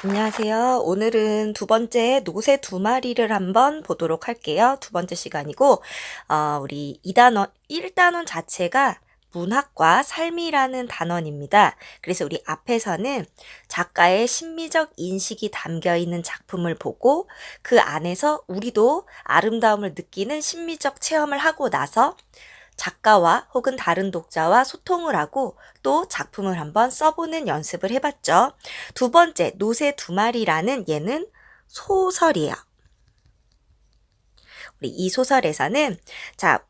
안녕하세요. 오늘은 두 번째 노새 두 마리를 한번 보도록 할게요. 두 번째 시간이고, 우리 2단원, 1단원 자체가 문학과 삶이라는 단원입니다. 그래서 우리 앞에서는 작가의 심미적 인식이 담겨 있는 작품을 보고 그 안에서 우리도 아름다움을 느끼는 심미적 체험을 하고 나서 작가와 혹은 다른 독자와 소통을 하고 또 작품을 한번 써보는 연습을 해봤죠. 두 번째, 노새 두 마리라는 얘는 소설이에요. 우리 이 소설에서는 자,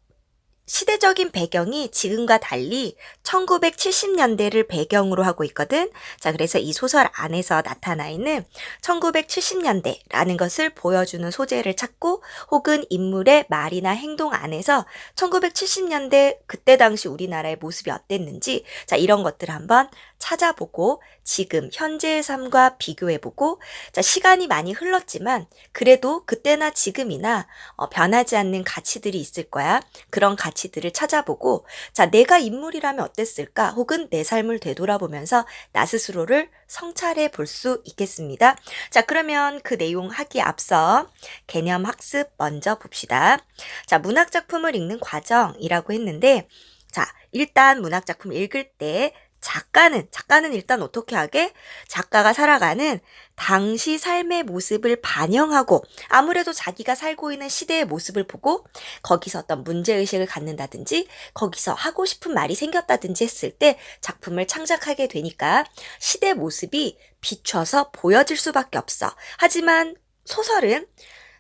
시대적인 배경이 지금과 달리 1970년대를 배경으로 하고 있거든. 자, 그래서 이 소설 안에서 나타나 있는 1970년대라는 것을 보여주는 소재를 찾고 혹은 인물의 말이나 행동 안에서 1970년대 그때 당시 우리나라의 모습이 어땠는지 자, 이런 것들을 한번 찾아보고 지금 현재의 삶과 비교해보고 자, 시간이 많이 흘렀지만 그래도 그때나 지금이나 변하지 않는 가치들이 있을 거야. 그런 가치들을 찾아보고 자, 내가 인물이라면 어땠을까? 혹은 내 삶을 되돌아보면서 나 스스로를 성찰해 볼 수 있겠습니다. 자, 그러면 그 내용 하기에 앞서 개념 학습 먼저 봅시다. 자, 문학 작품을 읽는 과정이라고 했는데 자, 일단 문학 작품 읽을 때 작가는 일단 어떻게 하게? 작가가 살아가는 당시 삶의 모습을 반영하고 아무래도 자기가 살고 있는 시대의 모습을 보고 거기서 어떤 문제의식을 갖는다든지 거기서 하고 싶은 말이 생겼다든지 했을 때 작품을 창작하게 되니까 시대 모습이 비춰서 보여질 수밖에 없어. 하지만 소설은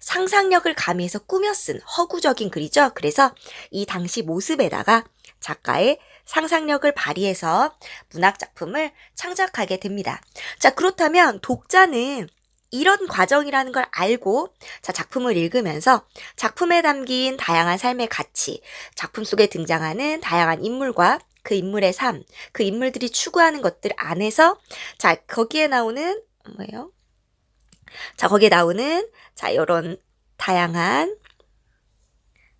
상상력을 가미해서 꾸며 쓴 허구적인 글이죠. 그래서 이 당시 모습에다가 작가의 상상력을 발휘해서 문학 작품을 창작하게 됩니다. 자, 그렇다면 독자는 이런 과정이라는 걸 알고 자, 작품을 읽으면서 작품에 담긴 다양한 삶의 가치, 작품 속에 등장하는 다양한 인물과 그 인물의 삶, 그 인물들이 추구하는 것들 안에서 자, 거기에 나오는 뭐예요? 자, 거기에 나오는 자, 이런 다양한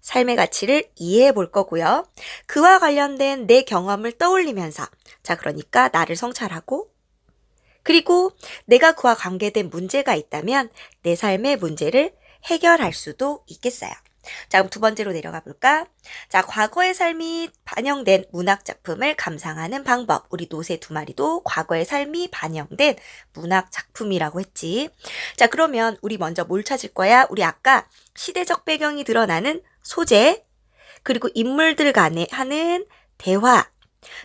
삶의 가치를 이해해 볼 거고요. 그와 관련된 내 경험을 떠올리면서 자, 그러니까 나를 성찰하고 그리고 내가 그와 관계된 문제가 있다면 내 삶의 문제를 해결할 수도 있겠어요. 자, 그럼 두 번째로 내려가 볼까? 자, 과거의 삶이 반영된 문학 작품을 감상하는 방법. 우리 노새 두 마리도 과거의 삶이 반영된 문학 작품이라고 했지. 자, 그러면 우리 먼저 뭘 찾을 거야? 우리 아까 시대적 배경이 드러나는 소재, 그리고 인물들 간에 하는 대화.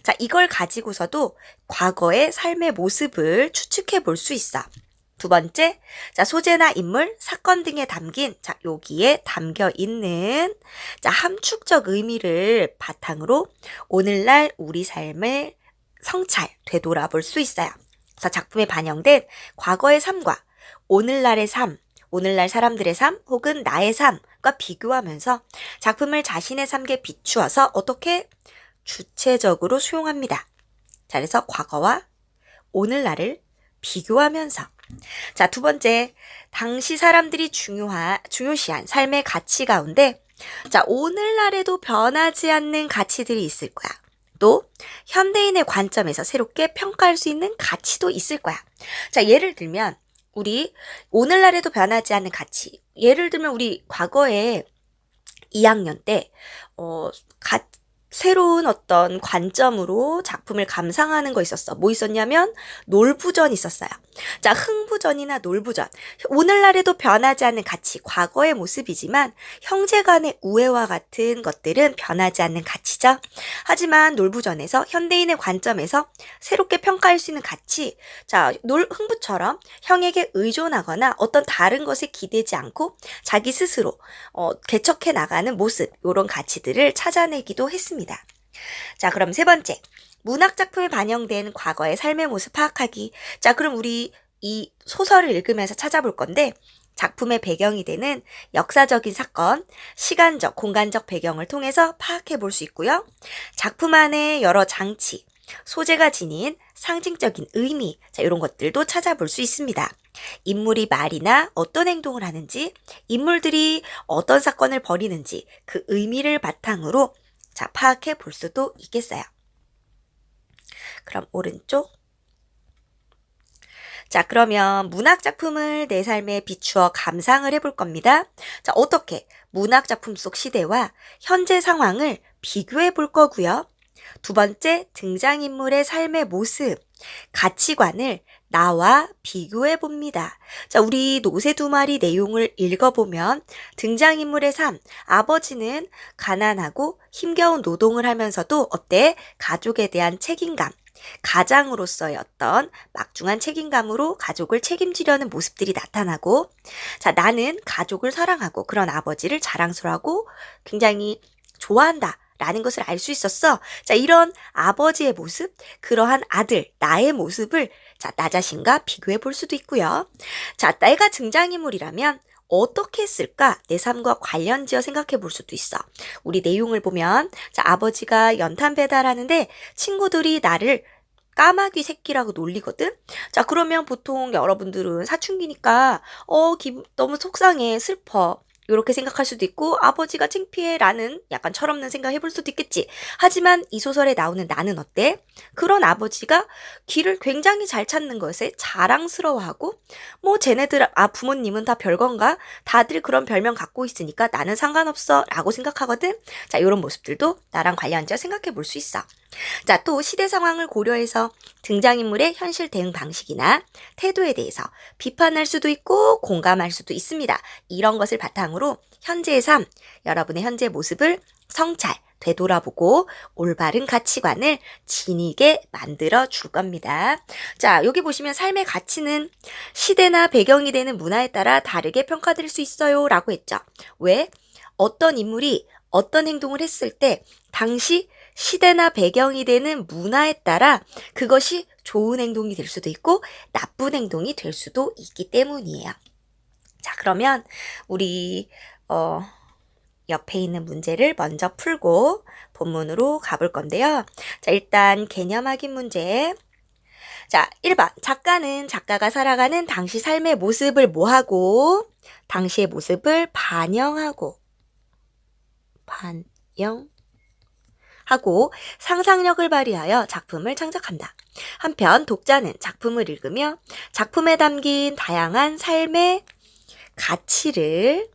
자, 이걸 가지고서도 과거의 삶의 모습을 추측해 볼 수 있어. 두 번째, 자, 소재나 인물, 사건 등에 담긴, 자, 여기에 담겨 있는, 자, 함축적 의미를 바탕으로 오늘날 우리 삶을 성찰, 되돌아볼 수 있어요. 그래서 작품에 반영된 과거의 삶과 오늘날의 삶, 오늘날 사람들의 삶 혹은 나의 삶과 비교하면서 작품을 자신의 삶에 비추어서 어떻게 주체적으로 수용합니다. 자, 그래서 과거와 오늘날을 비교하면서 자, 두 번째, 당시 사람들이 중요시한 삶의 가치 가운데 자, 오늘날에도 변하지 않는 가치들이 있을 거야. 또 현대인의 관점에서 새롭게 평가할 수 있는 가치도 있을 거야. 자, 예를 들면 우리 오늘날에도 변하지 않는 가치. 예를 들면 우리 과거에 2학년 때 새로운 어떤 관점으로 작품을 감상하는 거 있었어. 뭐 있었냐면 놀부전 있었어요. 자, 흥부전이나 놀부전. 오늘날에도 변하지 않는 가치, 과거의 모습이지만 형제 간의 우애와 같은 것들은 변하지 않는 가치죠. 하지만 놀부전에서 현대인의 관점에서 새롭게 평가할 수 있는 가치, 자, 흥부처럼 형에게 의존하거나 어떤 다른 것에 기대지 않고 자기 스스로 개척해 나가는 모습, 이런 가치들을 찾아내기도 했습니다. 자, 그럼 세 번째. 문학 작품에 반영된 과거의 삶의 모습 파악하기. 자, 그럼 우리 이 소설을 읽으면서 찾아볼 건데 작품의 배경이 되는 역사적인 사건, 시간적, 공간적 배경을 통해서 파악해 볼 수 있고요. 작품 안에 여러 장치, 소재가 지닌 상징적인 의미, 자, 이런 것들도 찾아볼 수 있습니다. 인물이 말이나 어떤 행동을 하는지, 인물들이 어떤 사건을 벌이는지 그 의미를 바탕으로 자, 파악해 볼 수도 있겠어요. 그럼 오른쪽. 자, 그러면 문학 작품을 내 삶에 비추어 감상을 해볼 겁니다. 자, 어떻게 문학 작품 속 시대와 현재 상황을 비교해 볼 거고요. 두 번째, 등장인물의 삶의 모습, 가치관을 나와 비교해 봅니다. 자, 우리 노새 두 마리 내용을 읽어보면 등장인물의 삶, 아버지는 가난하고 힘겨운 노동을 하면서도 어때? 가족에 대한 책임감, 가장으로서의 어떤 막중한 책임감으로 가족을 책임지려는 모습들이 나타나고, 자, 나는 가족을 사랑하고 그런 아버지를 자랑스러워하고 굉장히 좋아한다. 라는 것을 알 수 있었어. 자, 이런 아버지의 모습, 그러한 아들, 나의 모습을 자, 나 자신과 비교해 볼 수도 있고요. 자, 내가 등장인물이라면 어떻게 했을까? 내 삶과 관련지어 생각해 볼 수도 있어. 우리 내용을 보면, 자, 아버지가 연탄 배달하는데 친구들이 나를 까마귀 새끼라고 놀리거든? 자, 그러면 보통 여러분들은 사춘기니까, 너무 속상해, 슬퍼. 이렇게 생각할 수도 있고 아버지가 창피해라는 약간 철없는 생각 해볼 수도 있겠지. 하지만 이 소설에 나오는 나는 어때? 그런 아버지가 길을 굉장히 잘 찾는 것에 자랑스러워하고 뭐 쟤네들 부모님은 다 별건가? 다들 그런 별명 갖고 있으니까 나는 상관없어 라고 생각하거든. 자, 이런 모습들도 나랑 관련지어 생각해 볼 수 있어. 자, 또 시대 상황을 고려해서 등장인물의 현실 대응 방식이나 태도에 대해서 비판할 수도 있고 공감할 수도 있습니다. 이런 것을 바탕으로 현재의 삶, 여러분의 현재 모습을 성찰, 되돌아보고 올바른 가치관을 지니게 만들어 줄 겁니다. 자, 여기 보시면 삶의 가치는 시대나 배경이 되는 문화에 따라 다르게 평가될 수 있어요 라고 했죠. 왜? 어떤 인물이 어떤 행동을 했을 때 당시 시대나 배경이 되는 문화에 따라 그것이 좋은 행동이 될 수도 있고 나쁜 행동이 될 수도 있기 때문이에요. 자, 그러면 우리 옆에 있는 문제를 먼저 풀고 본문으로 가볼 건데요. 자, 일단 개념 확인 문제. 자, 1번. 작가는 작가가 살아가는 당시 삶의 모습을 뭐하고? 당시의 모습을 반영하고 상상력을 발휘하여 작품을 창작한다. 한편 독자는 작품을 읽으며 작품에 담긴 다양한 삶의 가치를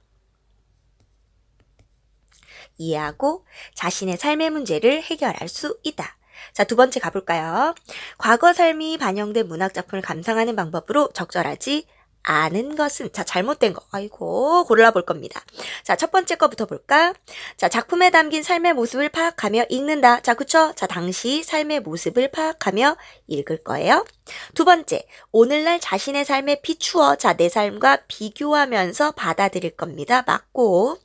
이해하고 자신의 삶의 문제를 해결할 수 있다. 자, 두 번째 가볼까요? 과거 삶이 반영된 문학작품을 감상하는 방법으로 적절하지 않은 것은, 자, 잘못된 거, 골라볼 겁니다. 자, 첫 번째 거부터 볼까? 자, 작품에 담긴 삶의 모습을 파악하며 읽는다. 자, 그쵸? 자, 당시 삶의 모습을 파악하며 읽을 거예요. 두 번째, 오늘날 자신의 삶에 비추어, 자, 내 삶과 비교하면서 받아들일 겁니다. 맞고.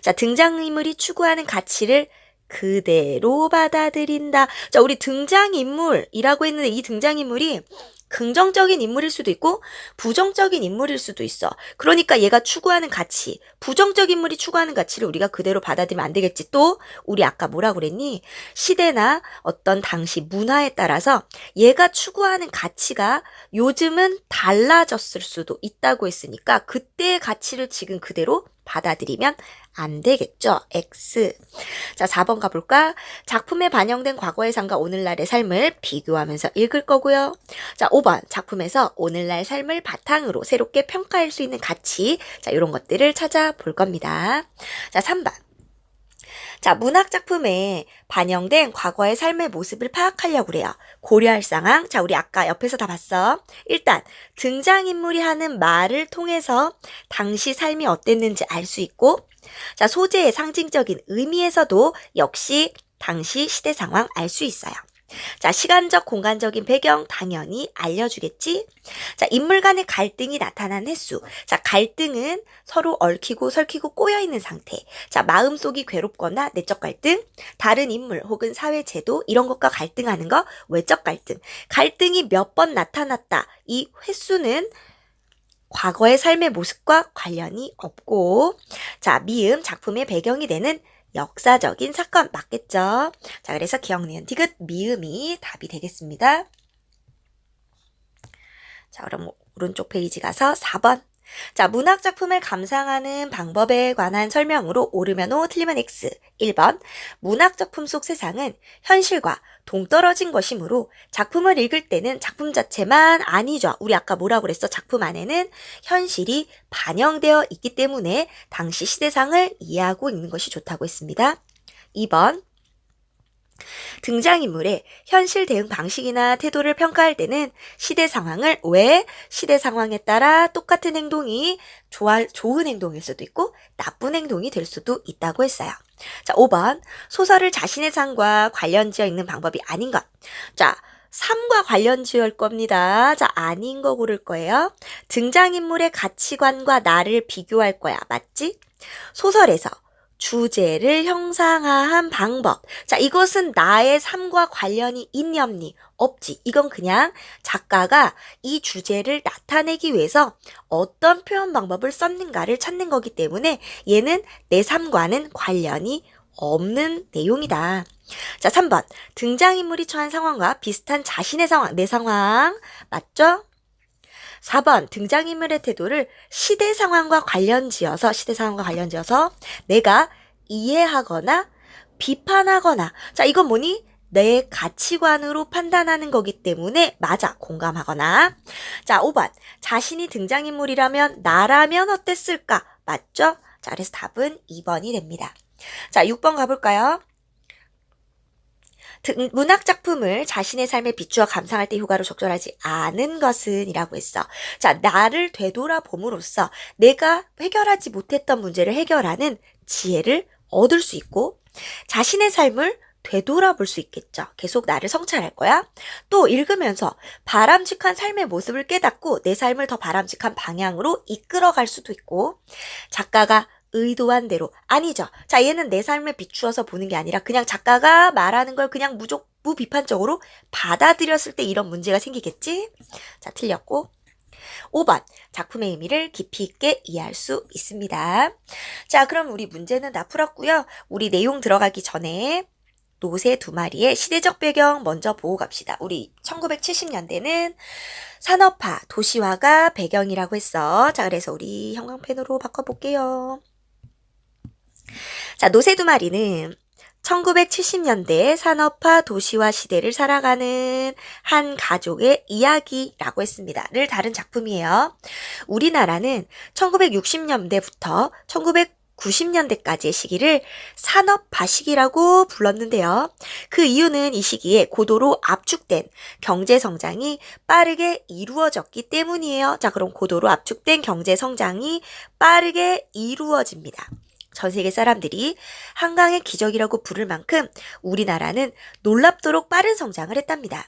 자, 등장인물이 추구하는 가치를 그대로 받아들인다. 자, 우리 등장인물이라고 했는데 이 등장인물이 긍정적인 인물일 수도 있고 부정적인 인물일 수도 있어. 그러니까 얘가 추구하는 가치, 부정적인 인물이 추구하는 가치를 우리가 그대로 받아들이면 안 되겠지. 또 우리 아까 뭐라고 그랬니? 시대나 어떤 당시 문화에 따라서 얘가 추구하는 가치가 요즘은 달라졌을 수도 있다고 했으니까 그때의 가치를 지금 그대로 받아들이면 안 되겠죠. X. 자, 4번 가볼까? 작품에 반영된 과거의 삶과 오늘날의 삶을 비교하면서 읽을 거고요. 자, 5번. 작품에서 오늘날 삶을 바탕으로 새롭게 평가할 수 있는 가치. 자, 이런 것들을 찾아볼 겁니다. 자, 3번. 자, 문학 작품에 반영된 과거의 삶의 모습을 파악하려고 그래요. 고려할 상황. 자, 우리 아까 옆에서 다 봤어. 일단 등장인물이 하는 말을 통해서 당시 삶이 어땠는지 알 수 있고, 자, 소재의 상징적인 의미에서도 역시 당시 시대 상황 알 수 있어요. 자, 시간적, 공간적인 배경 당연히 알려주겠지? 자, 인물 간의 갈등이 나타난 횟수. 자, 갈등은 서로 얽히고 설키고 꼬여있는 상태. 자, 마음속이 괴롭거나 내적 갈등, 다른 인물 혹은 사회 제도 이런 것과 갈등하는 거, 외적 갈등. 갈등이 몇 번 나타났다. 이 횟수는 과거의 삶의 모습과 관련이 없고, 자, 미음, 작품의 배경이 되는 역사적인 사건 맞겠죠? 자, 그래서 기억, 니은, 디귿, 미음이 답이 되겠습니다. 자, 그럼 오른쪽 페이지 가서 4번. 자, 문학 작품을 감상하는 방법에 관한 설명으로 옳으면 O, 틀리면 X. 1번. 문학 작품 속 세상은 현실과 동떨어진 것이므로 작품을 읽을 때는 작품 자체만 아니죠. 우리 아까 뭐라고 그랬어? 작품 안에는 현실이 반영되어 있기 때문에 당시 시대상을 이해하고 읽는 것이 좋다고 했습니다. 2번. 등장인물의 현실 대응 방식이나 태도를 평가할 때는 시대 상황을 왜 시대 상황에 따라 똑같은 행동이 좋은 행동일 수도 있고 나쁜 행동이 될 수도 있다고 했어요. 자, 5번. 소설을 자신의 삶과 관련지어 읽는 방법이 아닌 것. 자, 삶과 관련지을 겁니다. 자, 아닌 거 고를 거예요. 등장인물의 가치관과 나를 비교할 거야. 맞지? 소설에서 주제를 형상화한 방법. 자, 이것은 나의 삶과 관련이 있니 없니? 없지. 이건 그냥 작가가 이 주제를 나타내기 위해서 어떤 표현 방법을 썼는가를 찾는 거기 때문에 얘는 내 삶과는 관련이 없는 내용이다. 자, 3번. 등장인물이 처한 상황과 비슷한 자신의 상황, 내 상황. 맞죠? 4번. 등장인물의 태도를 시대 상황과 관련 지어서 내가 이해하거나 비판하거나. 자, 이건 뭐니? 내 가치관으로 판단하는 거기 때문에 맞아. 공감하거나. 자, 5번. 자신이 등장인물이라면 나라면 어땠을까? 맞죠? 자, 그래서 답은 2번이 됩니다. 자, 6번 가볼까요? 문학 작품을 자신의 삶에 비추어 감상할 때 효과로 적절하지 않은 것은 이라고 했어. 자, 나를 되돌아봄으로써 내가 해결하지 못했던 문제를 해결하는 지혜를 얻을 수 있고 자신의 삶을 되돌아볼 수 있겠죠. 계속 나를 성찰할 거야. 또 읽으면서 바람직한 삶의 모습을 깨닫고 내 삶을 더 바람직한 방향으로 이끌어갈 수도 있고 작가가 의도한 대로 아니죠. 자, 얘는 내 삶에 비추어서 보는 게 아니라 그냥 작가가 말하는 걸 그냥 무비판적으로 받아들였을 때 이런 문제가 생기겠지? 자, 틀렸고 5번. 작품의 의미를 깊이 있게 이해할 수 있습니다. 자, 그럼 우리 문제는 다 풀었고요. 우리 내용 들어가기 전에 노새 두 마리의 시대적 배경 먼저 보고 갑시다. 우리 1970년대는 산업화, 도시화가 배경이라고 했어. 자, 그래서 우리 형광펜으로 바꿔볼게요. 자, 노새 두 마리는 1970년대 산업화 도시화 시대를 살아가는 한 가족의 이야기라고 했습니다.를 다룬 작품이에요. 우리나라는 1960년대부터 1990년대까지의 시기를 산업화 시기라고 불렀는데요. 그 이유는 이 시기에 고도로 압축된 경제 성장이 빠르게 이루어졌기 때문이에요. 자, 그럼 고도로 압축된 경제 성장이 빠르게 이루어집니다. 전 세계 사람들이 한강의 기적이라고 부를 만큼 우리나라는 놀랍도록 빠른 성장을 했답니다.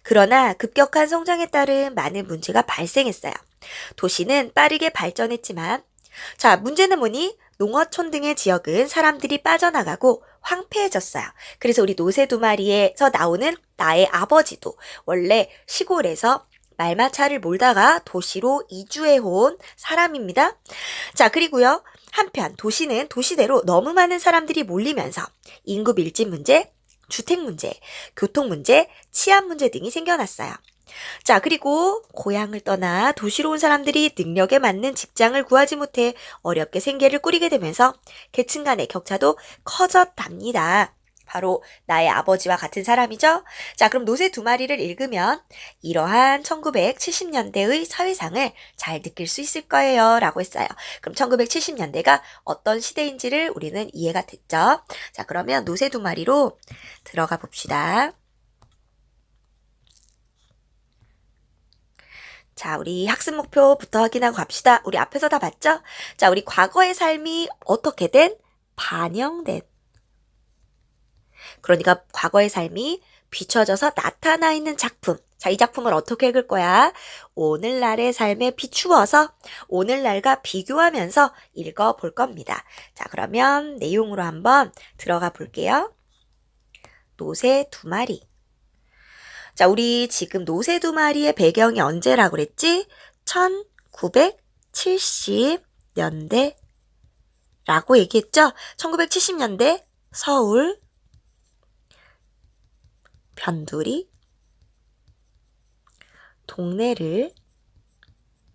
그러나 급격한 성장에 따른 많은 문제가 발생했어요. 도시는 빠르게 발전했지만 자, 문제는 뭐니? 농어촌 등의 지역은 사람들이 빠져나가고 황폐해졌어요. 그래서 우리 노새 두 마리에서 나오는 나의 아버지도 원래 시골에서 말마차를 몰다가 도시로 이주해온 사람입니다. 자, 그리고요. 한편 도시는 도시대로 너무 많은 사람들이 몰리면서 인구 밀집 문제, 주택 문제, 교통 문제, 치안 문제 등이 생겨났어요. 자, 그리고 고향을 떠나 도시로 온 사람들이 능력에 맞는 직장을 구하지 못해 어렵게 생계를 꾸리게 되면서 계층 간의 격차도 커졌답니다. 바로 나의 아버지와 같은 사람이죠. 자, 그럼 노새 두 마리를 읽으면 이러한 1970년대의 사회상을 잘 느낄 수 있을 거예요. 라고 했어요. 그럼 1970년대가 어떤 시대인지를 우리는 이해가 됐죠. 자, 그러면 노새 두 마리로 들어가 봅시다. 자, 우리 학습 목표부터 확인하고 갑시다. 우리 앞에서 다 봤죠? 자, 우리 과거의 삶이 어떻게 된? 반영된. 그러니까 과거의 삶이 비춰져서 나타나 있는 작품. 자, 이 작품을 어떻게 읽을 거야? 오늘날의 삶에 비추어서 오늘날과 비교하면서 읽어볼 겁니다. 자, 그러면 내용으로 한번 들어가 볼게요. 노새 두 마리. 자, 우리 지금 노새 두 마리의 배경이 언제라고 그랬지? 1970년대라고 얘기했죠? 1970년대 서울 변두리 동네를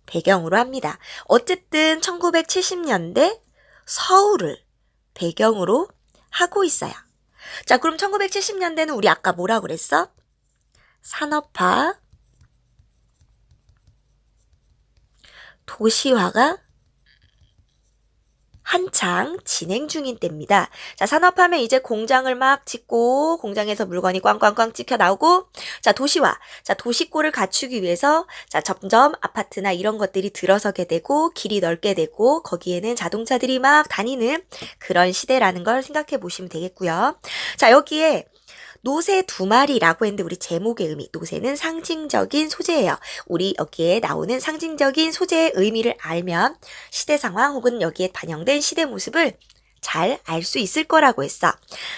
배경으로 합니다. 어쨌든 1970년대 서울을 배경으로 하고 있어요. 자, 그럼 1970년대는 우리 아까 뭐라고 그랬어? 산업화, 도시화가 한창 진행 중인 때입니다. 자, 산업하면 이제 공장을 막 짓고 공장에서 물건이 꽝꽝꽝 찍혀 나오고, 자, 도시화. 자, 도시꼴을 갖추기 위해서 자, 점점 아파트나 이런 것들이 들어서게 되고 길이 넓게 되고 거기에는 자동차들이 막 다니는 그런 시대라는 걸 생각해 보시면 되겠고요. 자, 여기에 노새 두 마리라고 했는데 우리 제목의 의미, 노새는 상징적인 소재예요. 우리 여기에 나오는 상징적인 소재의 의미를 알면 시대 상황 혹은 여기에 반영된 시대 모습을 잘 알 수 있을 거라고 했어.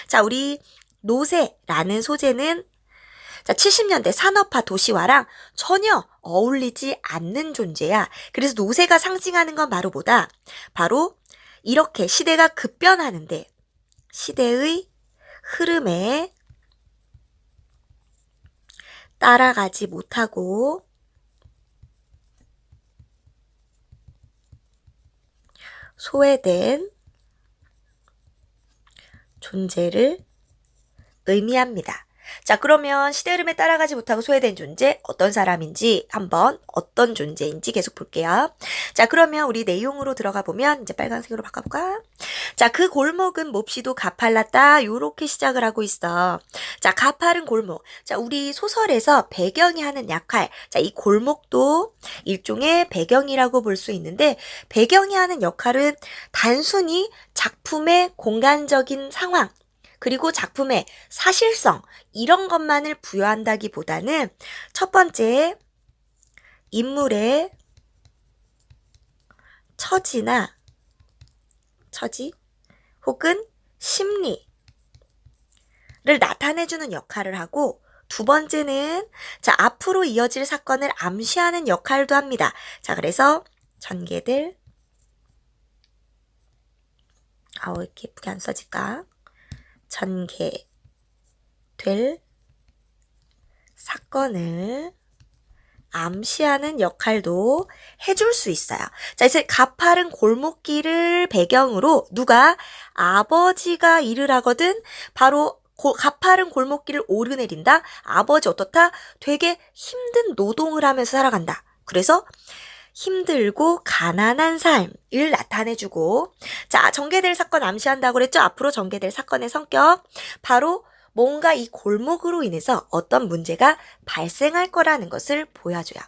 자, 우리 노새라는 소재는 자, 70년대 산업화 도시화랑 전혀 어울리지 않는 존재야. 그래서 노새가 상징하는 건 바로 이렇게 시대가 급변하는데 시대의 흐름에 따라가지 못하고 소외된 존재를 의미합니다. 자, 그러면 시대 흐름에 따라가지 못하고 소외된 존재 어떤 사람인지 한번 어떤 존재인지 계속 볼게요. 자, 그러면 우리 내용으로 들어가 보면 이제 빨간색으로 바꿔볼까? 자, 그 골목은 몹시도 가팔랐다. 요렇게 시작을 하고 있어. 자, 가파른 골목. 자, 우리 소설에서 배경이 하는 역할. 자, 이 골목도 일종의 배경이라고 볼 수 있는데 배경이 하는 역할은 단순히 작품의 공간적인 상황 그리고 작품의 사실성 이런 것만을 부여한다기보다는 첫 번째 인물의 처지 혹은 심리를 나타내주는 역할을 하고 두 번째는 자 앞으로 이어질 사건을 암시하는 역할도 합니다. 자 그래서 전개될 왜 이렇게 예쁘게 안 써질까? 전개될 사건을 암시하는 역할도 해줄 수 있어요. 자, 이제 가파른 골목길을 배경으로 누가 아버지가 일을 하거든 바로 가파른 골목길을 오르내린다. 아버지 어떻다? 되게 힘든 노동을 하면서 살아간다. 그래서 힘들고 가난한 삶을 나타내주고 자 전개될 사건 암시한다고 그랬죠? 앞으로 전개될 사건의 성격 바로 뭔가 이 골목으로 인해서 어떤 문제가 발생할 거라는 것을 보여줘요.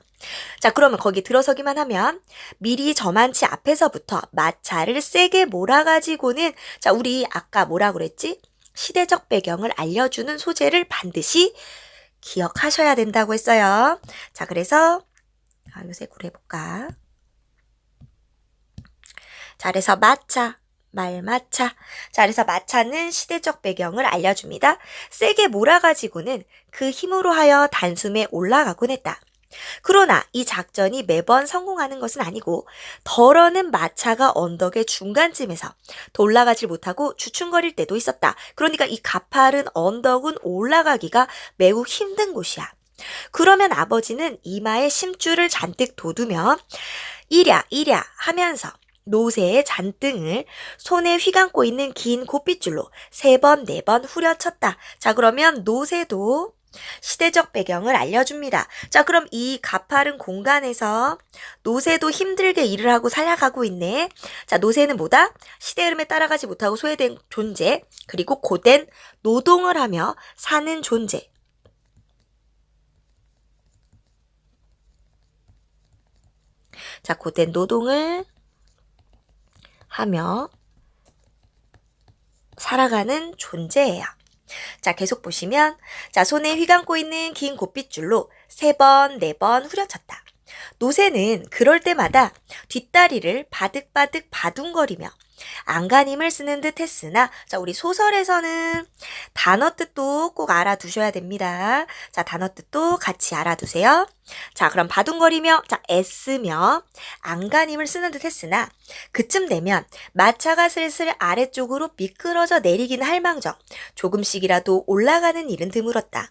자 그러면 거기 들어서기만 하면 미리 저만치 앞에서부터 마차를 세게 몰아가지고는 자 우리 아까 뭐라고 그랬지? 시대적 배경을 알려주는 소재를 반드시 기억하셔야 된다고 했어요. 자 그래서 요색으로 해볼까? 자, 그래서 마차, 말마차. 자, 그래서 마차는 시대적 배경을 알려줍니다. 세게 몰아가지고는 그 힘으로 하여 단숨에 올라가곤 했다. 그러나 이 작전이 매번 성공하는 것은 아니고 덜어는 마차가 언덕의 중간쯤에서 더 올라가질 못하고 주춤거릴 때도 있었다. 그러니까 이 가파른 언덕은 올라가기가 매우 힘든 곳이야. 그러면 아버지는 이마에 심줄을 잔뜩 돋우며 이랴 하면서 노새의 잔등을 손에 휘감고 있는 긴 곱빗줄로 3번, 4번 후려쳤다. 자 그러면 노새도 시대적 배경을 알려줍니다. 자 그럼 이 가파른 공간에서 노새도 힘들게 일을 하고 살아가고 있네. 자 노새는 뭐다? 시대 흐름에 따라가지 못하고 소외된 존재 그리고 고된 노동을 하며 사는 존재. 자, 고된 노동을 하며 살아가는 존재예요. 자, 계속 보시면 자, 손에 휘감고 있는 긴 곱빗줄로 3번, 4번 후려쳤다. 노새는 그럴 때마다 뒷다리를 바득바득 바둥거리며 안간힘을 쓰는 듯 했으나, 자, 우리 소설에서는 단어 뜻도 꼭 알아두셔야 됩니다. 자, 단어 뜻도 같이 알아두세요. 자, 그럼 바둥거리며, 자, 애쓰며, 안간힘을 쓰는 듯 했으나, 그쯤 되면 마차가 슬슬 아래쪽으로 미끄러져 내리긴 할 망정, 조금씩이라도 올라가는 일은 드물었다.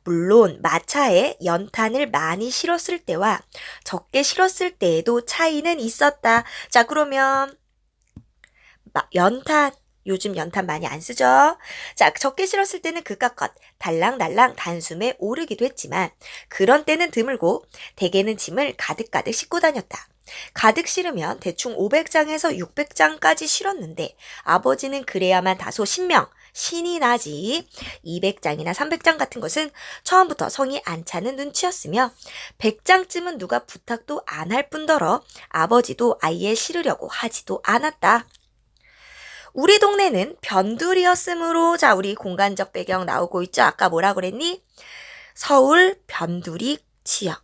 물론 마차에 연탄을 많이 실었을 때와 적게 실었을 때에도 차이는 있었다. 자, 그러면 연탄, 요즘 연탄 많이 안 쓰죠? 자, 적게 실었을 때는 그깟 달랑달랑 단숨에 오르기도 했지만 그런 때는 드물고 대개는 짐을 가득가득 싣고 다녔다. 가득 실으면 대충 500장에서 600장까지 실었는데 아버지는 그래야만 다소 신이 나지. 200장이나 300장 같은 것은 처음부터 성이 안 차는 눈치였으며 100장쯤은 누가 부탁도 안 할 뿐더러 아버지도 아예 실으려고 하지도 않았다. 우리 동네는 변두리였으므로, 자, 우리 공간적 배경 나오고 있죠? 아까 뭐라 그랬니? 서울 변두리 지역.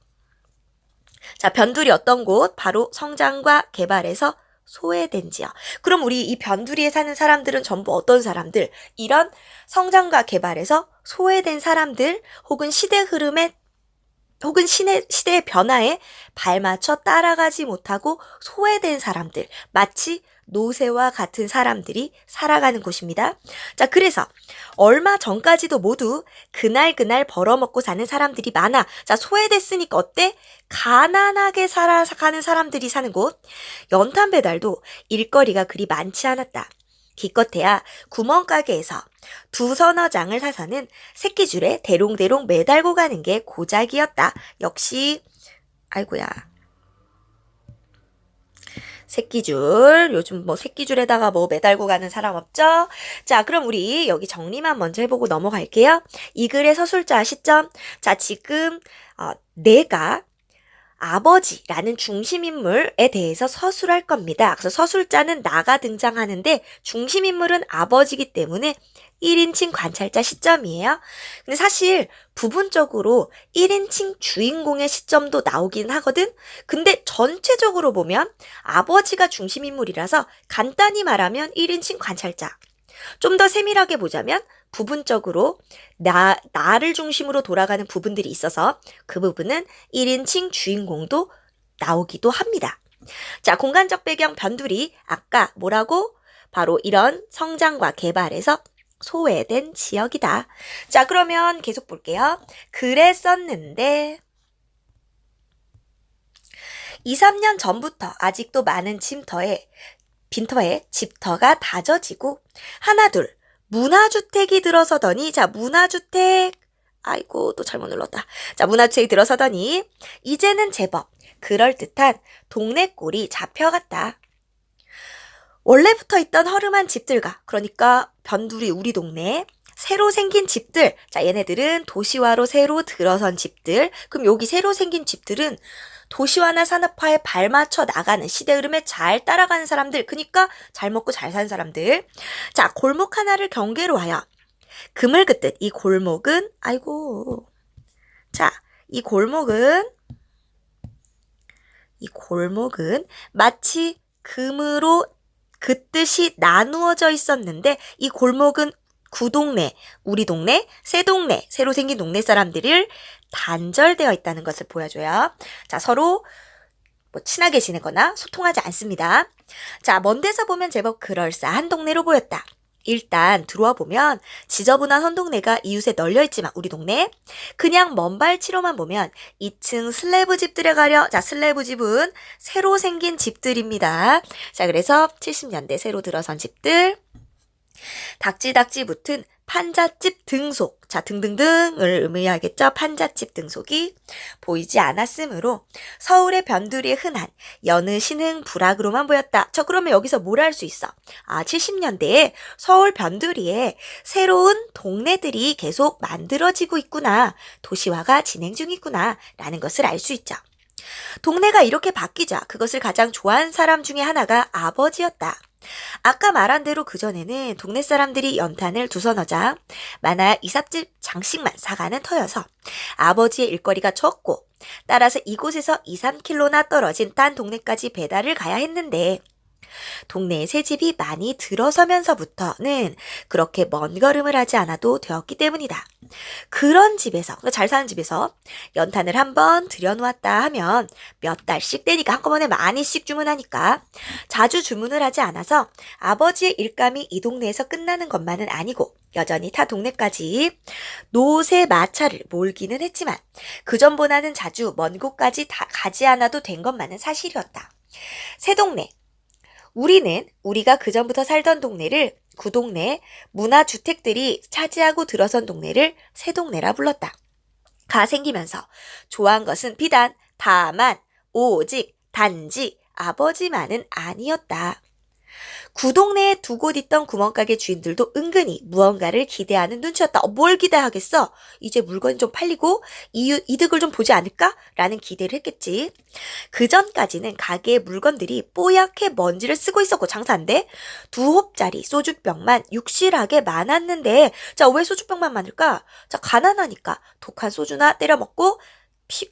자, 변두리 어떤 곳? 바로 성장과 개발에서 소외된 지역. 그럼 우리 이 변두리에 사는 사람들은 전부 어떤 사람들? 이런 성장과 개발에서 소외된 사람들, 혹은 시대 흐름에, 혹은 시대의 변화에 발맞춰 따라가지 못하고 소외된 사람들, 마치 노새와 같은 사람들이 살아가는 곳입니다. 자, 그래서 얼마 전까지도 모두 그날 벌어먹고 사는 사람들이 많아. 자, 소외됐으니까 어때? 가난하게 살아가는 사람들이 사는 곳. 연탄 배달도 일거리가 그리 많지 않았다. 기껏해야 구멍가게에서 2-3장을 사서는 새끼줄에 대롱대롱 매달고 가는 게 고작이었다. 역시 아이고야, 새끼줄, 요즘 뭐 새끼줄에다가 뭐 매달고 가는 사람 없죠? 자, 그럼 우리 여기 정리만 먼저 해보고 넘어갈게요. 이 글의 서술자 시점. 자, 지금 내가 아버지라는 중심인물에 대해서 서술할 겁니다. 그래서 서술자는 나가 등장하는데 중심인물은 아버지이기 때문에 1인칭 관찰자 시점이에요. 근데 사실 부분적으로 1인칭 주인공의 시점도 나오긴 하거든. 근데 전체적으로 보면 아버지가 중심인물이라서 간단히 말하면 1인칭 관찰자. 좀 더 세밀하게 보자면 부분적으로 나를 중심으로 돌아가는 부분들이 있어서 그 부분은 1인칭 주인공도 나오기도 합니다. 자, 공간적 배경 변두리, 아까 뭐라고? 바로 이런 성장과 개발에서 소외된 지역이다. 자, 그러면 계속 볼게요. 글에 썼는데 2-3년 전부터 아직도 많은 빈터에 집터가 다져지고 하나둘 문화주택이 들어서더니, 자, 문화주택, 아이고 또 잘못 눌렀다. 자, 문화주택이 들어서더니 이제는 제법 그럴듯한 동네 꼴이 잡혀갔다. 원래부터 있던 허름한 집들과, 그러니까 변두리 우리 동네 새로 생긴 집들, 자, 얘네들은 도시화로 새로 들어선 집들. 그럼 여기 새로 생긴 집들은 도시화나 산업화에 발맞춰 나가는, 시대 흐름에 잘 따라가는 사람들, 그러니까 잘 먹고 잘 사는 사람들. 자, 골목 하나를 경계로 하여 금을 긋듯 이 골목은, 아이고, 자, 이 골목은 마치 금으로 긋듯이 나누어져 있었는데 이 골목은 구동네, 우리 동네, 새 동네, 새로 생긴 동네 사람들을 단절되어 있다는 것을 보여줘요. 자, 서로 뭐 친하게 지내거나 소통하지 않습니다. 자, 먼 데서 보면 제법 그럴싸한 동네로 보였다. 일단 들어와 보면 지저분한 헌동네가 이웃에 널려있지만 우리 동네 그냥 먼 발치로만 보면 2층 슬래브 집들에 가려. 자, 슬래브 집은 새로 생긴 집들입니다. 자, 그래서 70년대 새로 들어선 집들, 닥지닥지 붙은 판잣집 등속, 자, 등등등을 의미하겠죠. 판잣집 등속이 보이지 않았으므로 서울의 변두리에 흔한 여느 신흥 부락으로만 보였다. 저 그러면 여기서 뭘 할 수 있어? 70년대에 서울 변두리에 새로운 동네들이 계속 만들어지고 있구나, 도시화가 진행 중이구나 라는 것을 알 수 있죠. 동네가 이렇게 바뀌자 그것을 가장 좋아하는 사람 중에 하나가 아버지였다. 아까 말한 대로 그전에는 동네 사람들이 연탄을 2-3장, 많아야 2-3집 장씩만 사가는 터여서 아버지의 일거리가 적고, 따라서 이곳에서 2-3km나 떨어진 딴 동네까지 배달을 가야 했는데 동네에 새 집이 많이 들어서면서부터는 그렇게 먼 걸음을 하지 않아도 되었기 때문이다. 그런 집에서, 그러니까 잘 사는 집에서 연탄을 한번 들여놓았다 하면 몇 달씩 되니까 한꺼번에 많이씩 주문하니까 자주 주문을 하지 않아서 아버지의 일감이 이 동네에서 끝나는 것만은 아니고 여전히 타 동네까지 노새 마차를 몰기는 했지만 그전보다는 자주 먼 곳까지 다 가지 않아도 된 것만은 사실이었다. 새 동네. 우리가 그전부터 살던 동네를 그 동네 문화주택들이 차지하고 들어선 동네를 새 동네라 불렀다. 가 생기면서 좋아한 것은 비단, 다만, 오직, 단지, 아버지만은 아니었다. 구동네에 두 곳 있던 구멍가게 주인들도 은근히 무언가를 기대하는 눈치였다. 뭘 기대하겠어? 이제 물건이 좀 팔리고 이득을 좀 보지 않을까? 라는 기대를 했겠지. 그 전까지는 가게의 물건들이 뽀얗게 먼지를 쓰고 있었고 장사인데 두 홉짜리 소주병만 육실하게 많았는데 자, 왜 소주병만 많을까? 자, 가난하니까 독한 소주나 때려 먹고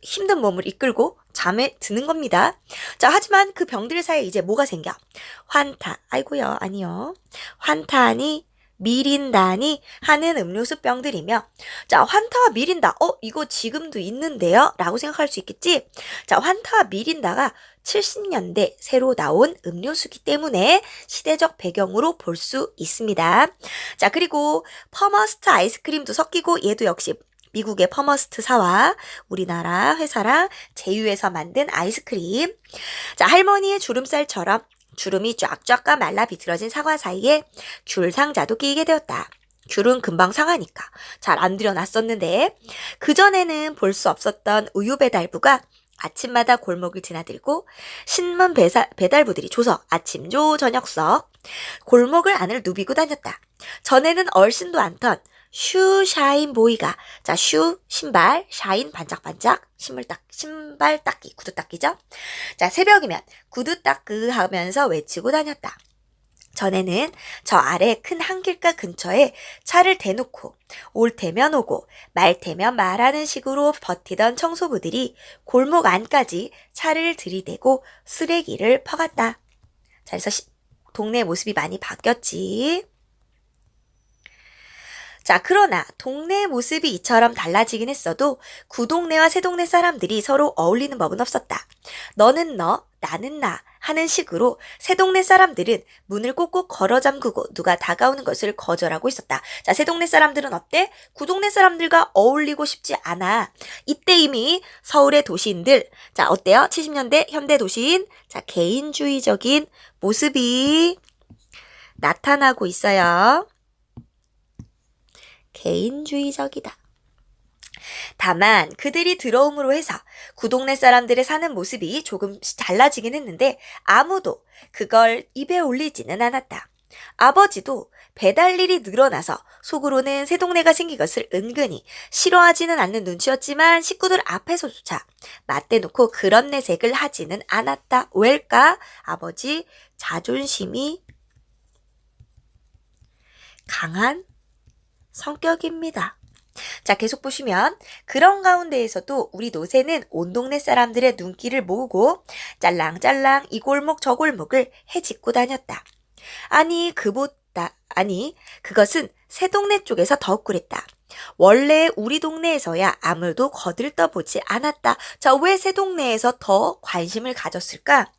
힘든 몸을 이끌고 잠에 드는 겁니다. 자, 하지만 그 병들 사이에 이제 뭐가 생겨? 아이고요, 아니요. 환타니, 미린다니 하는 음료수 병들이며, 자, 환타와 미린다, 이거 지금도 있는데요? 라고 생각할 수 있겠지? 자, 환타와 미린다가 70년대 새로 나온 음료수기 때문에 시대적 배경으로 볼 수 있습니다. 자, 그리고 퍼머스트 아이스크림도 섞이고 얘도 역시 미국의 퍼머스트사와 우리나라 회사랑 제휴해서 만든 아이스크림. 자, 할머니의 주름살처럼 주름이 쫙쫙 말라 비틀어진 사과 사이에 귤 상자도 끼게 되었다. 귤은 금방 상하니까 잘 안 들여놨었는데 그전에는 볼 수 없었던 우유 배달부가 아침마다 골목을 드나들고 신문 배달부들이 줘서 아침 줘 저녁 썩 골목을 안을 누비고 다녔다. 전에는 얼씬도 않던 슈 샤인 보이가 자, 슈 신발, 샤인 반짝반짝, 신발 닦기, 구두 닦기죠. 자, 새벽이면 구두 닦으 하면서 외치고 다녔다. 전에는 저 아래 큰 한길가 근처에 차를 대놓고 올 테면 오고 말 테면 말하는 식으로 버티던 청소부들이 골목 안까지 차를 들이대고 쓰레기를 퍼갔다. 자, 그래서 동네 모습이 많이 바뀌었지. 자, 그러나 동네의 모습이 이처럼 달라지긴 했어도 구동네와 새동네 사람들이 서로 어울리는 법은 없었다. 너는 너, 나는 나 하는 식으로 새동네 사람들은 문을 꼭꼭 걸어 잠그고 누가 다가오는 것을 거절하고 있었다. 자, 새동네 사람들은 어때? 구동네 사람들과 어울리고 싶지 않아. 이때 이미 서울의 도시인들, 자, 어때요? 70년대 현대 도시인, 자, 개인주의적인 모습이 나타나고 있어요. 개인주의적이다. 다만 그들이 들어옴으로 해서 구동네 사람들의 사는 모습이 조금씩 달라지긴 했는데 아무도 그걸 입에 올리지는 않았다. 아버지도 배달 일이 늘어나서 속으로는 새 동네가 생긴 것을 은근히 싫어하지는 않는 눈치였지만 식구들 앞에서조차 맞대놓고 그런 내색을 하지는 않았다. 왜일까? 아버지 자존심이 강한 성격입니다. 자, 계속 보시면 그런 가운데에서도 우리 노새는 온 동네 사람들의 눈길을 모으고 짤랑짤랑 이 골목 저 골목을 헤집고 다녔다. 그것은 새 동네 쪽에서 더욱 그랬다. 원래 우리 동네에서야 아무도 거들떠보지 않았다. 자, 왜 새 동네에서 더 관심을 가졌을까?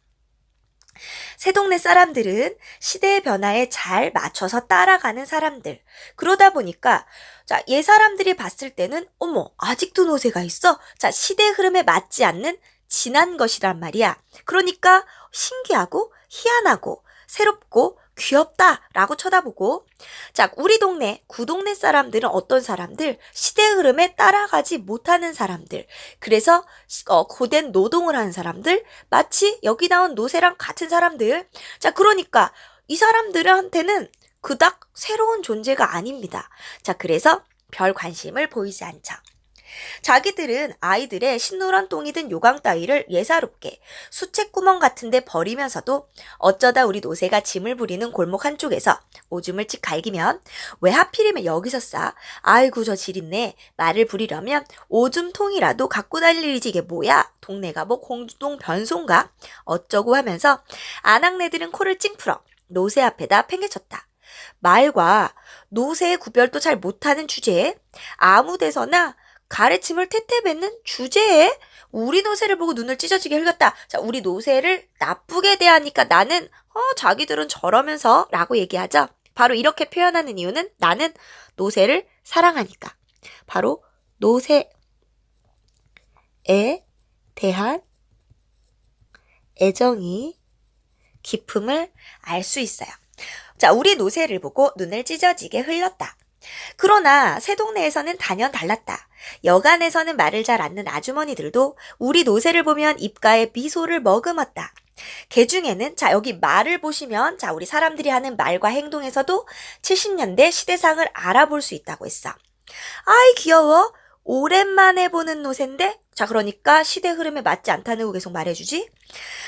새 동네 사람들은 시대의 변화에 잘 맞춰서 따라가는 사람들. 그러다 보니까 자, 얘 사람들이 봤을 때는 어머, 아직도 노새가 있어? 자, 시대 흐름에 맞지 않는 지난 것이란 말이야. 그러니까 신기하고 희한하고 새롭고 귀엽다라고 쳐다보고 자, 우리 동네, 구동네 사람들은 어떤 사람들? 시대 흐름에 따라가지 못하는 사람들. 그래서 고된 노동을 하는 사람들, 마치 여기 나온 노새랑 같은 사람들. 자, 그러니까 이 사람들한테는 그닥 새로운 존재가 아닙니다. 자, 그래서 별 관심을 보이지 않죠. 자기들은 아이들의 신노란 똥이 든 요강 따위를 예사롭게 수채구멍 같은데 버리면서도 어쩌다 우리 노새가 짐을 부리는 골목 한쪽에서 오줌을 찍 갈기면 왜 하필이면 여기서 싸? 아이고 저 지린내. 말을 부리려면 오줌통이라도 갖고 다닐 일이지 이게 뭐야? 동네가 뭐 공주동 변소인가? 어쩌고 하면서 아낙네들은 코를 찡 풀어 노새 앞에다 팽개쳤다. 말과 노새의 구별도 잘 못하는 주제에 아무 데서나 가래침을 태태뱉는 주제에 우리 노새를 보고 눈을 찢어지게 흘렸다. 자, 우리 노새를 나쁘게 대하니까 나는 자기들은 저러면서 라고 얘기하죠. 바로 이렇게 표현하는 이유는 나는 노새를 사랑하니까. 바로 노새에 대한 애정이 깊음을 알 수 있어요. 자, 우리 노새를 보고 눈을 찢어지게 흘렸다. 그러나 새 동네에서는 단연 달랐다. 여간에서는 말을 잘 않는 아주머니들도 우리 노새를 보면 입가에 미소를 머금었다. 개 중에는 자 여기 말을 보시면 자 우리 사람들이 하는 말과 행동에서도 70년대 시대상을 알아볼 수 있다고 했어. 아이 귀여워. 오랜만에 보는 노새인데 자 그러니까 시대 흐름에 맞지 않다는 거 계속 말해주지.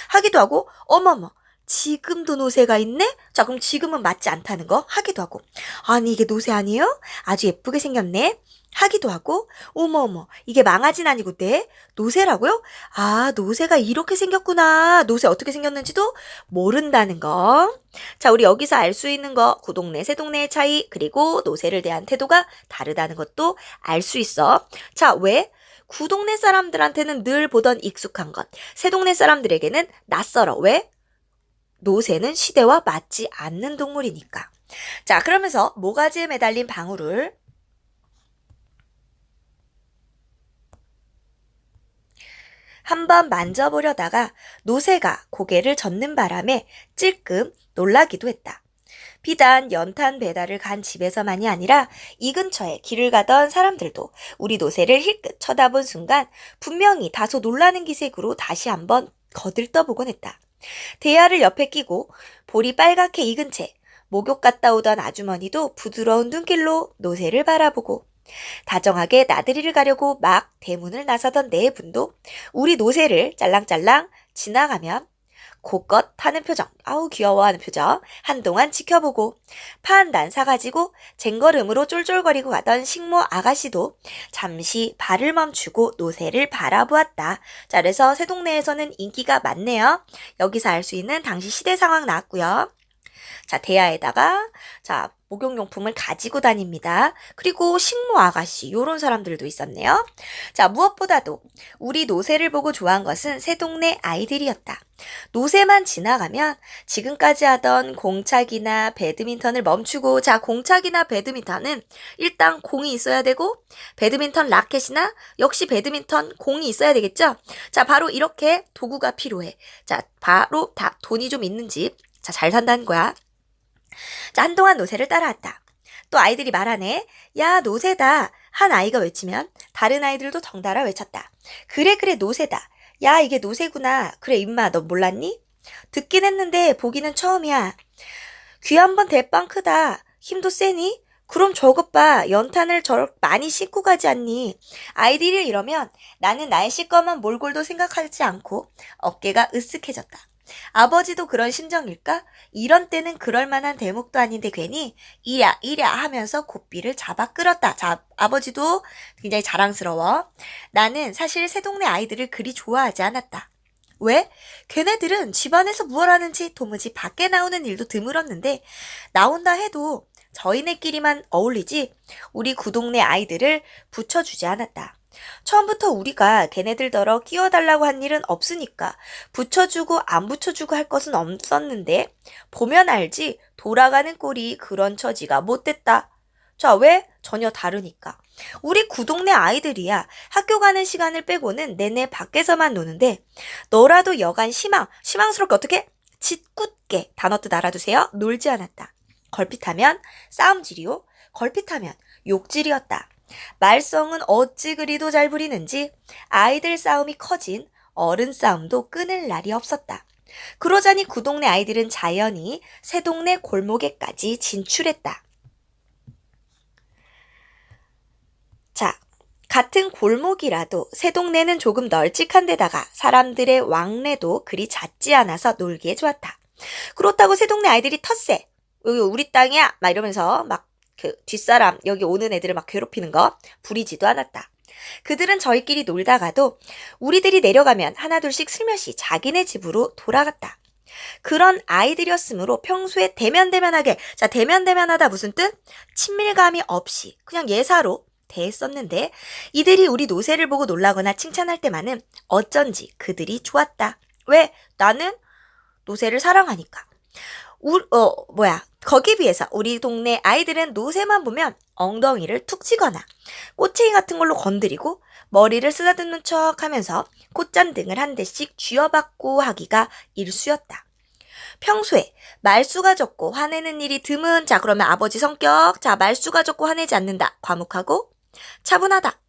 하기도 하고 어머머. 지금도 노새가 있네? 자, 그럼 지금은 맞지 않다는 거 하기도 하고. 아니, 이게 노새 아니에요? 아주 예쁘게 생겼네? 하기도 하고. 어머어머, 이게 망아지는 아니고 네? 노새라고요? 아, 노새가 이렇게 생겼구나. 노새 어떻게 생겼는지도 모른다는 거. 자, 우리 여기서 알 수 있는 거, 구동네, 새동네의 차이, 그리고 노새를 대한 태도가 다르다는 것도 알 수 있어. 자, 왜? 구동네 사람들한테는 늘 보던 익숙한 것. 새동네 사람들에게는 낯설어. 왜? 노새는 시대와 맞지 않는 동물이니까. 자, 그러면서 모가지에 매달린 방울을 한번 만져보려다가 노새가 고개를 젓는 바람에 찔끔 놀라기도 했다. 비단 연탄 배달을 간 집에서만이 아니라 이 근처에 길을 가던 사람들도 우리 노새를 힐끗 쳐다본 순간 분명히 다소 놀라는 기색으로 다시 한번 거들떠보곤 했다. 대야를 옆에 끼고 볼이 빨갛게 익은 채 목욕 갔다 오던 아주머니도 부드러운 눈길로 노새를 바라보고 다정하게 나들이를 가려고 막 대문을 나서던 네 분도 우리 노새를 짤랑짤랑 지나가면 곧것 하는 표정, 아우 귀여워하는 표정 한동안 지켜보고 파한단 사가지고 쟁걸음으로 쫄쫄거리고 가던 식모 아가씨도 잠시 발을 멈추고 노새를 바라보았다. 자, 그래서 새동네에서는 인기가 많네요. 여기서 알 수 있는 당시 시대 상황 나왔고요. 자, 대야에다가 자 목욕용품을 가지고 다닙니다. 그리고 식모 아가씨 요런 사람들도 있었네요. 자, 무엇보다도 우리 노새를 보고 좋아한 것은 새동네 아이들이었다. 노새만 지나가면 지금까지 하던 공차기나 배드민턴을 멈추고 자 공차기나 배드민턴은 일단 공이 있어야 되고 배드민턴 라켓이나 역시 배드민턴 공이 있어야 되겠죠. 자, 바로 이렇게 도구가 필요해. 자, 바로 다 돈이 좀 있는 집. 자, 잘 산다는 거야. 자, 한동안 노새를 따라왔다. 또 아이들이 말하네. 야, 노새다. 한 아이가 외치면 다른 아이들도 덩달아 외쳤다. 그래, 그래, 노새다. 야, 이게 노새구나. 그래, 임마, 너 몰랐니? 듣긴 했는데 보기는 처음이야. 귀 한번 대빵 크다. 힘도 세니? 그럼 저것 봐. 연탄을 저렇게 많이 싣고 가지 않니? 아이들이 이러면 나는 나의 시꺼먼 몰골도 생각하지 않고 어깨가 으쓱해졌다. 아버지도 그런 심정일까? 이런 때는 그럴 만한 대목도 아닌데 괜히 이랴 이랴 하면서 고삐를 잡아 끌었다. 자, 아버지도 굉장히 자랑스러워. 나는 사실 새동네 아이들을 그리 좋아하지 않았다. 왜? 걔네들은 집안에서 무얼 하는지 도무지 밖에 나오는 일도 드물었는데 나온다 해도 저희네끼리만 어울리지 우리 구동네 아이들을 붙여주지 않았다. 처음부터 우리가 걔네들더러 끼워달라고 한 일은 없으니까 붙여주고 안 붙여주고 할 것은 없었는데 보면 알지 돌아가는 꼴이 그런 처지가 못됐다. 자, 왜? 전혀 다르니까. 우리 구동네 아이들이야. 학교 가는 시간을 빼고는 내내 밖에서만 노는데 너라도 여간 희망스럽게 어떻게? 짓궂게 단어 뜻 알아두세요. 놀지 않았다. 걸핏하면 싸움질이요. 걸핏하면 욕질이었다. 말썽은 어찌 그리도 잘 부리는지 아이들 싸움이 커진 어른 싸움도 끊을 날이 없었다. 그러자니 구동네 아이들은 자연히 새동네 골목에까지 진출했다. 자, 같은 골목이라도 새 동네는 조금 널찍한 데다가 사람들의 왕래도 그리 잦지 않아서 놀기에 좋았다. 그렇다고 새 동네 아이들이 텃세, 여기 우리 땅이야 막 이러면서 막 그 뒷사람 여기 오는 애들을 막 괴롭히는 거 부리지도 않았다. 그들은 저희끼리 놀다가도 우리들이 내려가면 하나둘씩 슬며시 자기네 집으로 돌아갔다. 그런 아이들이었으므로 평소에 대면대면하게, 자, 대면대면하다 무슨 뜻? 친밀감이 없이 그냥 예사로 대했었는데 이들이 우리 노새를 보고 놀라거나 칭찬할 때만은 어쩐지 그들이 좋았다. 왜? 나는 노새를 사랑하니까. 거기 비해서 우리 동네 아이들은 노새만 보면 엉덩이를 툭 치거나 꼬챙이 같은 걸로 건드리고 머리를 쓰다듬는 척 하면서 콧잔등을 한 대씩 쥐어받고 하기가 일쑤였다. 평소에 말수가 적고 화내는 일이 드문, 자, 그러면 아버지 성격, 자, 말수가 적고 화내지 않는다. 과묵하고 차분하다.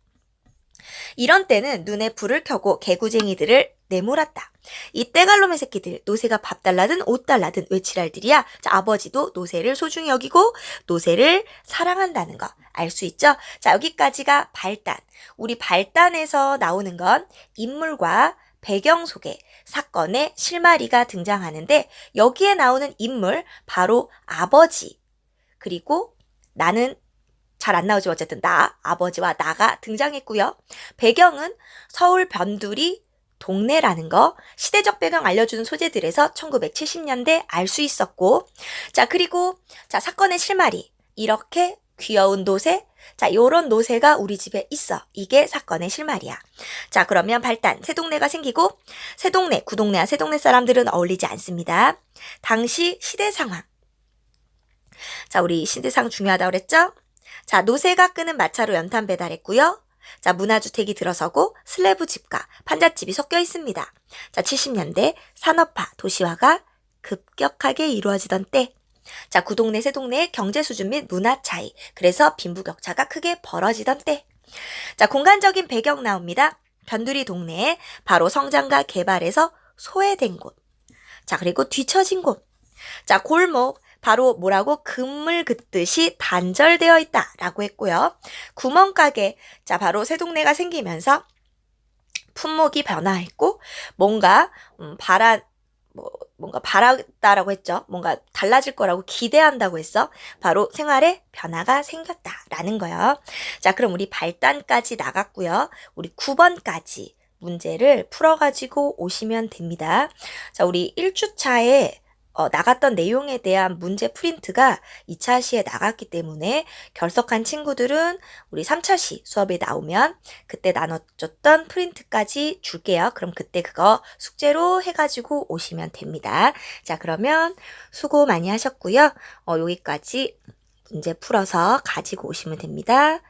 이런 때는 눈에 불을 켜고 개구쟁이들을 내몰았다. 이 떼갈놈의 새끼들, 노새가 밥 달라든 옷 달라든 외칠알들이야. 자, 아버지도 노새를 소중히 여기고 노새를 사랑한다는 거 알 수 있죠? 자, 여기까지가 발단. 우리 발단에서 나오는 건 인물과 배경 속에 사건의 실마리가 등장하는데 여기에 나오는 인물 바로 아버지, 그리고 나는 잘 안 나오지만 어쨌든 나, 아버지와 나가 등장했고요. 배경은 서울 변두리 동네라는 거, 시대적 배경 알려주는 소재들에서 1970년대 알 수 있었고, 자, 그리고 자, 사건의 실마리, 이렇게 귀여운 노새, 자, 요런 노새가 우리 집에 있어. 이게 사건의 실마리야. 자, 그러면 발단, 새 동네가 생기고 새 동네, 구동네와 새 동네 사람들은 어울리지 않습니다. 당시 시대 상황. 자, 우리 시대상 중요하다고 그랬죠? 자, 노새가 끄는 마차로 연탄 배달했고요. 자, 문화주택이 들어서고 슬래브 집과 판잣집이 섞여 있습니다. 자, 70년대 산업화, 도시화가 급격하게 이루어지던 때, 자, 구동네, 새동네의 경제 수준 및 문화 차이, 그래서 빈부격차가 크게 벌어지던 때, 자, 공간적인 배경 나옵니다. 변두리 동네에 바로 성장과 개발에서 소외된 곳, 자, 그리고 뒤처진 곳, 자, 골목, 바로 뭐라고? 금을 긋듯이 단절되어 있다라고 했고요. 구멍가게, 자, 바로 새 동네가 생기면서 품목이 변화했고 뭔가 뭔가 바랐다라고 했죠. 뭔가 달라질 거라고 기대한다고 했어. 바로 생활에 변화가 생겼다라는 거예요. 자, 그럼 우리 발단까지 나갔고요. 우리 9번까지 문제를 풀어가지고 오시면 됩니다. 자, 우리 1주차에 나갔던 내용에 대한 문제 프린트가 2차 시에 나갔기 때문에 결석한 친구들은 우리 3차 시 수업에 나오면 그때 나눠줬던 프린트까지 줄게요. 그럼 그때 그거 숙제로 해가지고 오시면 됩니다. 자, 그러면 수고 많이 하셨고요. 여기까지 문제 풀어서 가지고 오시면 됩니다.